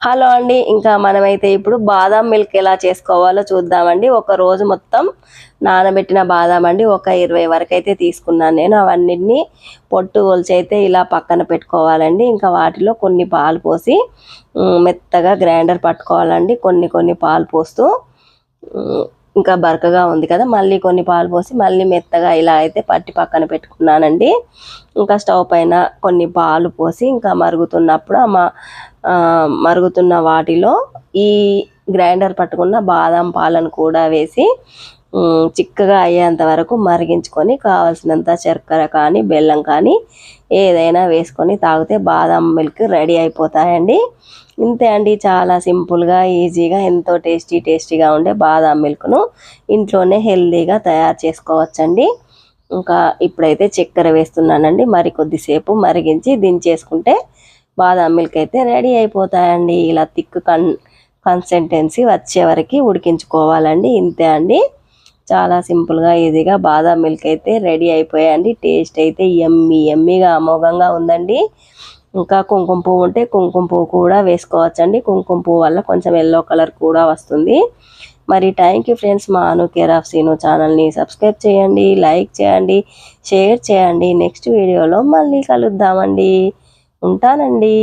Hello అండి, ఇంకా మనమైతే ఇప్పుడు బాదాం మిల్క్ ఎలా చేసుకోవాలో చూద్దామండి. ఒక రోజు మొత్తం నానబెట్టిన బాదాం అండి, ఒక 20 వరకు అయితే తీసుకున్నాను నేను. అవన్నిటిని పొట్టు ఒలిచి అయితే ఇలా పక్కన పెట్టుకోవాలండి. ఇంకా వాటిలో కొన్ని పాలు పోసి మెత్తగా గ్రైండర్ పట్టుకోవాలండి. కొన్ని పాలు పోస్తూ ఇంకా బరకగా ఉంది కదా, మళ్ళీ కొన్ని పాలు పోసి మళ్ళీ మెత్తగా ఇలా అయితే పట్టి పక్కన పెట్టుకున్నానండి. ఇంకా స్టవ్ పైన కొన్ని పాలు పోసి ఇంకా మరుగుతున్నప్పుడు మరుగుతున్న వాటిలో ఈ గ్రైండర్ పట్టుకున్న బాదం పాలను కూడా వేసి చిక్కగా అయ్యేంత వరకు మరిగించుకొని కావాల్సినంత చక్కెర కానీ బెల్లం కానీ ఏదైనా వేసుకొని తాగితే బాదం మిల్క్ రెడీ అయిపోతాయండి. ఇంతే అండి, చాలా సింపుల్గా ఈజీగా ఎంతో టేస్టీగా ఉండే బాదం మిల్క్ను ఇంట్లోనే హెల్తీగా తయారు చేసుకోవచ్చండి. ఇంకా ఇప్పుడైతే చక్కెర వేస్తున్నానండి. మరి కొద్దిసేపు మరిగించి దించేసుకుంటే బాదం మిల్క్ అయితే రెడీ అయిపోతాయండి. ఇలా థిక్ కన్సిస్టెన్సీ వచ్చే వరకు ఉడికించుకోవాలండి. ఇంతే అండి, చాలా సింపుల్గా ఈజీగా బాదం మిల్క్ అయితే రెడీ అయిపోయాయండి. టేస్ట్ అయితే ఎమ్మీగా అమోఘంగా ఉందండి. ఇంకా కుంకుమ పువ్వు ఉంటే కుంకుమ పువ్వు కూడా వేసుకోవచ్చండి. కుంకుమ పువ్వు వల్ల కొంచెం ఎల్లో కలర్ కూడా వస్తుంది. మరి థ్యాంక్ యూ ఫ్రెండ్స్. మా అను కేర్ ఆఫ్ సీను ఛానల్ని సబ్స్క్రైబ్ చేయండి, లైక్ చేయండి, షేర్ చేయండి. నెక్స్ట్ వీడియోలో మళ్ళీ కలుద్దామండి. ఉంటానండి.